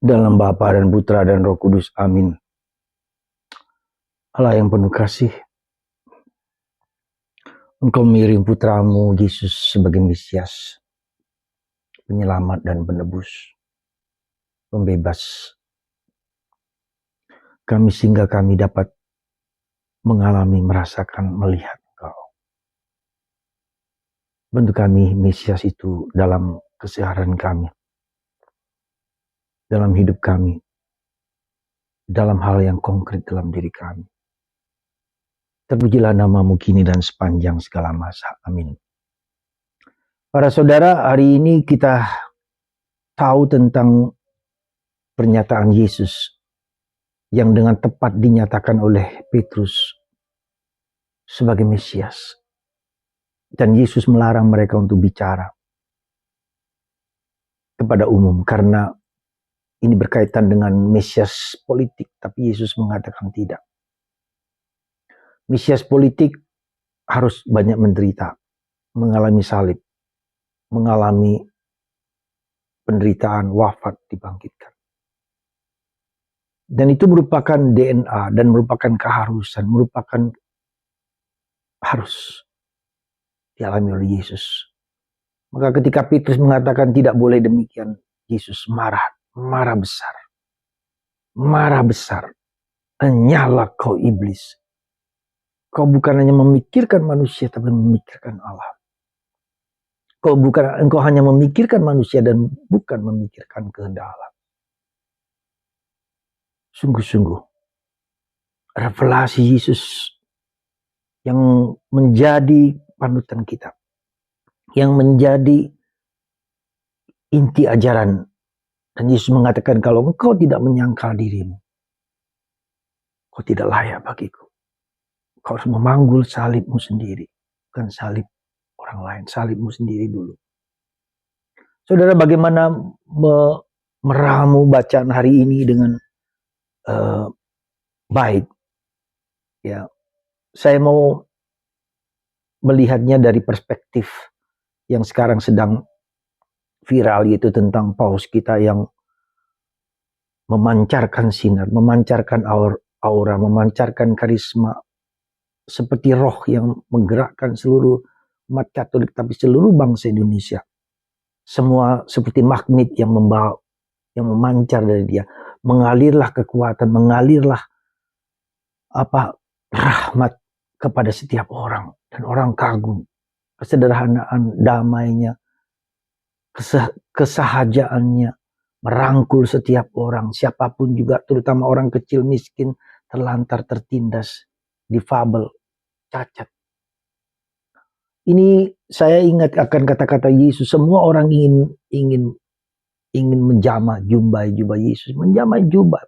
Dalam Bapa dan Putra dan Roh Kudus. Amin. Allah yang penuh kasih, Engkau mengirim putramu Yesus sebagai Mesias, penyelamat dan penebus, pembebas kami sehingga kami dapat mengalami, merasakan, melihat Engkau. Bantu kami Mesias itu dalam keseharian kami, dalam hidup kami, dalam hal yang konkret dalam diri kami. Terpujilah namamu kini dan sepanjang segala masa. Amin. Para saudara, hari ini kita tahu tentang pernyataan Yesus yang dengan tepat dinyatakan oleh Petrus sebagai Mesias. Dan Yesus melarang mereka untuk bicara kepada umum karena ini berkaitan dengan Mesias politik, tapi Yesus mengatakan tidak. Mesias politik harus banyak menderita, mengalami salib, mengalami penderitaan, wafat, dibangkitkan. Dan itu merupakan DNA dan merupakan keharusan, merupakan harus dialami oleh Yesus. Maka ketika Petrus mengatakan tidak boleh demikian, Yesus marah besar. Nyala kau iblis. Kau bukan hanya memikirkan manusia, tapi memikirkan Allah. Engkau hanya memikirkan manusia dan bukan memikirkan kehendak Allah. Sungguh-sungguh, revelasi Yesus yang menjadi panutan kita, yang menjadi inti ajaran. Dan Yesus mengatakan, kalau engkau tidak menyangkal dirimu, kau tidak layak bagiku. Kau harus memanggul salibmu sendiri, bukan salib orang lain, salibmu sendiri dulu. Saudara, bagaimana meramu bacaan hari ini dengan baik? Ya, saya mau melihatnya dari perspektif yang sekarang sedang viral, yaitu tentang paus kita yang memancarkan sinar, memancarkan aura, memancarkan karisma, seperti roh yang menggerakkan seluruh umat Katolik, tapi seluruh bangsa Indonesia. Semua seperti magnet yang membawa, yang memancar dari dia. Mengalirlah kekuatan, mengalirlah rahmat kepada setiap orang. Dan orang kagum kesederhanaan, damainya, kesahajaannya, merangkul setiap orang, siapapun juga, terutama orang kecil, miskin, terlantar, tertindas, difabel, cacat. Ini saya ingat akan kata-kata Yesus. Semua orang ingin menjamah jubah Yesus, menjamah jubah.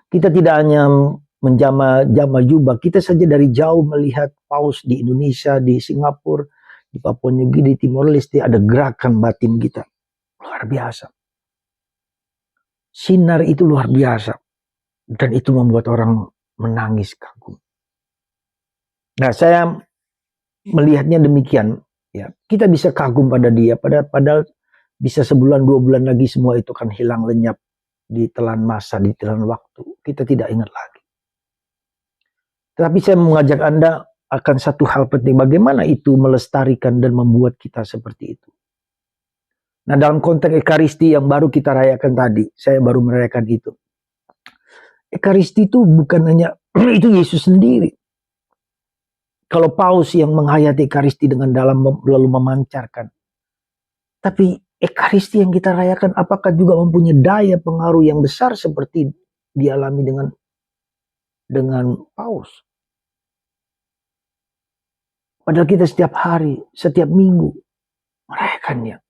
Kita tidak hanya menjamah jubah, kita saja dari jauh melihat paus di Indonesia, di Singapura, di Papua New Guinea, di Timor Leste, ada gerakan batin kita luar biasa. Sinar itu luar biasa, dan itu membuat orang menangis kagum. Nah, saya melihatnya demikian, ya. Kita bisa kagum pada dia, padahal bisa sebulan 2 bulan lagi semua itu kan hilang lenyap, ditelan masa, ditelan waktu. Kita tidak ingat lagi. Tapi saya mengajak Anda akan satu hal penting, bagaimana itu melestarikan dan membuat kita seperti itu. Nah, dalam konteks Ekaristi yang baru kita rayakan tadi, saya baru merayakan itu. Ekaristi itu bukan hanya itu Yesus sendiri. Kalau paus yang menghayati Ekaristi dengan dalam lalu memancarkan. Tapi Ekaristi yang kita rayakan apakah juga mempunyai daya pengaruh yang besar seperti dialami dengan paus? Padahal kita setiap hari, setiap minggu merayakannya.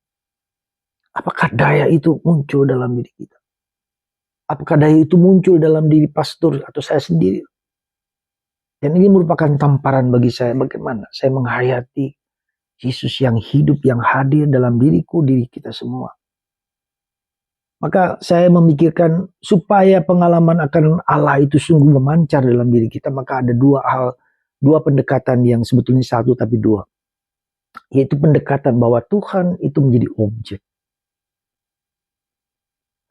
Apakah daya itu muncul dalam diri kita? Apakah daya itu muncul dalam diri pastor atau saya sendiri? Dan ini merupakan tamparan bagi saya bagaimana saya menghayati Yesus yang hidup, yang hadir dalam diriku, diri kita semua. Maka saya memikirkan supaya pengalaman akan Allah itu sungguh memancar dalam diri kita, maka ada dua pendekatan yang sebetulnya satu tapi dua. Yaitu pendekatan bahwa Tuhan itu menjadi objek.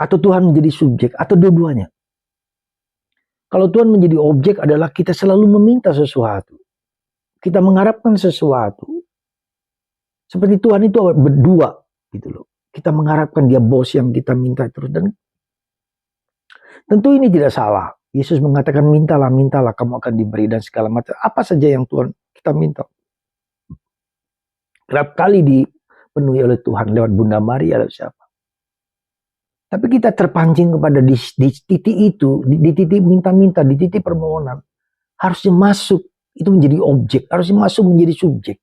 Atau Tuhan menjadi subjek, atau dua-duanya. Kalau Tuhan menjadi objek adalah kita selalu meminta sesuatu. Kita mengharapkan sesuatu. Seperti Tuhan itu berdua gitu loh. Kita mengharapkan dia bos yang kita minta terus. Dan tentu ini tidak salah. Yesus mengatakan mintalah, mintalah kamu akan diberi dan segala macam. Apa saja yang Tuhan kita minta. Kerap kali dipenuhi oleh Tuhan lewat Bunda Maria atau siapa. Tapi kita terpancing kepada di titik itu, di titik minta-minta, di titik permohonan. Harusnya masuk, itu menjadi objek. Harusnya masuk menjadi subjek.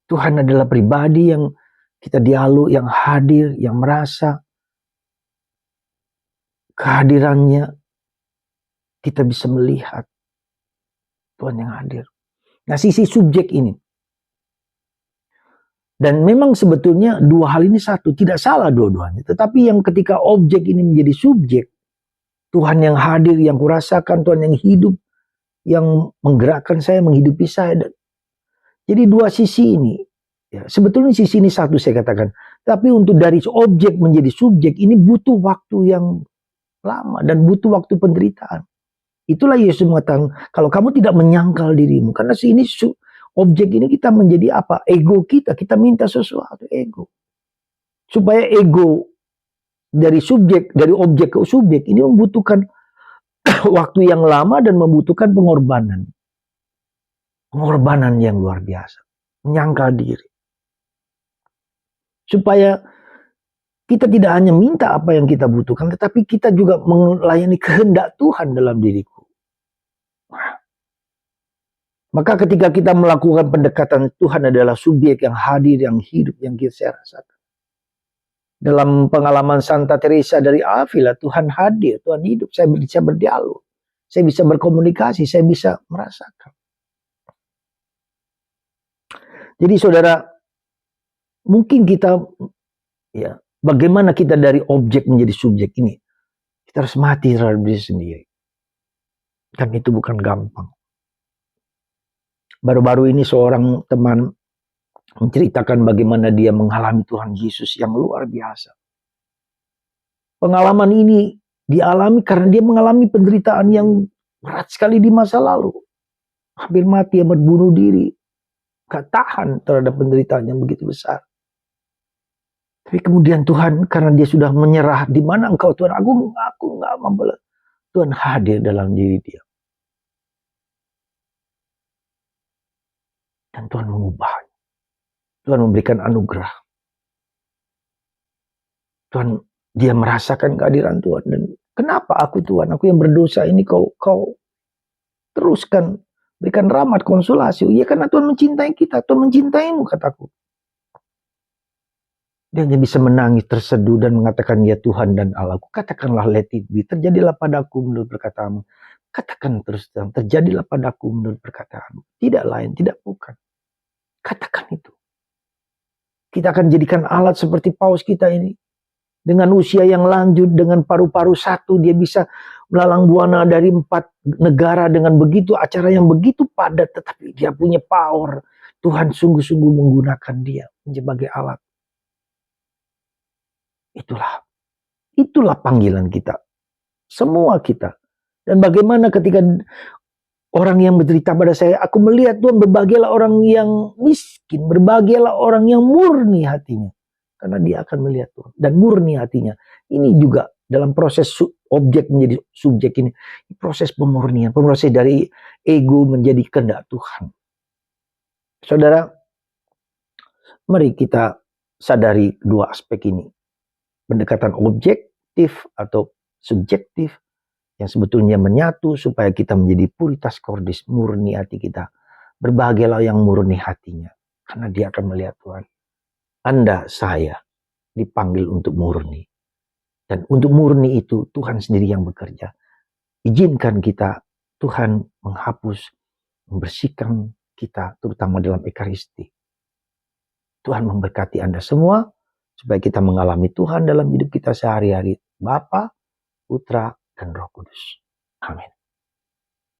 Tuhan adalah pribadi yang kita dialog, yang hadir, yang merasa kehadirannya. Kita bisa melihat Tuhan yang hadir. Nah, sisi subjek ini. Dan memang sebetulnya dua hal ini satu, tidak salah dua-duanya. Tetapi yang ketika objek ini menjadi subjek, Tuhan yang hadir, yang kurasakan, Tuhan yang hidup, yang menggerakkan saya, menghidupi saya. Jadi dua sisi ini, ya, sebetulnya sisi ini satu saya katakan. Tapi untuk dari objek menjadi subjek ini butuh waktu yang lama dan butuh waktu penderitaan. Itulah Yesus mengatakan, kalau kamu tidak menyangkal dirimu, karena ini objek ini kita menjadi apa? Ego kita minta sesuatu, ego. Supaya ego dari subjek, dari objek ke subjek ini membutuhkan waktu yang lama dan membutuhkan pengorbanan. Pengorbanan yang luar biasa. Menyangkal diri. Supaya kita tidak hanya minta apa yang kita butuhkan, tetapi kita juga melayani kehendak Tuhan dalam diriku. Maka ketika kita melakukan pendekatan, Tuhan adalah subjek yang hadir, yang hidup, yang saya rasakan. Dalam pengalaman Santa Teresa dari Avila, Tuhan hadir, Tuhan hidup, saya bisa berdialog, saya bisa berkomunikasi, saya bisa merasakan. Jadi saudara, mungkin kita, ya, bagaimana kita dari objek menjadi subjek ini? Kita harus mati terhadap diri sendiri. Dan itu bukan gampang. Baru-baru ini seorang teman menceritakan bagaimana dia mengalami Tuhan Yesus yang luar biasa. Pengalaman ini dialami karena dia mengalami penderitaan yang berat sekali di masa lalu. Hampir mati, hampir bunuh diri. Gak tahan terhadap penderitaan yang begitu besar. Tapi kemudian Tuhan, karena dia sudah menyerah, di mana engkau Tuhan? Aku gak mampu. Tuhan hadir dalam diri dia. Dan Tuhan mengubahnya. Tuhan memberikan anugerah. Tuhan, dia merasakan kehadiran Tuhan. Dan kenapa aku Tuhan? Aku yang berdosa ini kau teruskan. Berikan rahmat, konsolasi. Iya, karena Tuhan mencintai kita. Tuhan mencintaimu, kataku. Dia hanya bisa menangis, terseduh dan mengatakan, ya Tuhan dan Allahku. Katakanlah let it be. Terjadilah padaku menurut perkataanmu. Katakan terus terang, terjadilah padaku menurut perkataanmu. Tidak lain, tidak bukan. Katakan itu. Kita akan jadikan alat seperti paus kita ini. Dengan usia yang lanjut, dengan paru-paru satu, dia bisa melalang buana dari 4 negara dengan begitu acara yang begitu padat, tetapi dia punya power. Tuhan sungguh-sungguh menggunakan dia sebagai alat. Itulah panggilan kita. Semua kita. Dan bagaimana ketika orang yang bercerita pada saya, aku melihat Tuhan, berbahagialah orang yang miskin, berbahagialah orang yang murni hatinya. Karena dia akan melihat Tuhan. Dan murni hatinya. Ini juga dalam proses objek menjadi subjek ini. Proses pemurnian. Proses dari ego menjadi kehendak Tuhan. Saudara, mari kita sadari dua aspek ini. Pendekatan objektif atau subjektif. Yang sebetulnya menyatu supaya kita menjadi puritas cordis, murni hati kita. Berbahagialah yang murni hatinya. Karena dia akan melihat Tuhan. Anda, saya dipanggil untuk murni. Dan untuk murni itu Tuhan sendiri yang bekerja. Izinkan kita, Tuhan menghapus, membersihkan kita, terutama dalam Ekaristi. Tuhan memberkati Anda semua, supaya kita mengalami Tuhan dalam hidup kita sehari-hari. Bapa, Putra, dan Roh Kudus. Amin.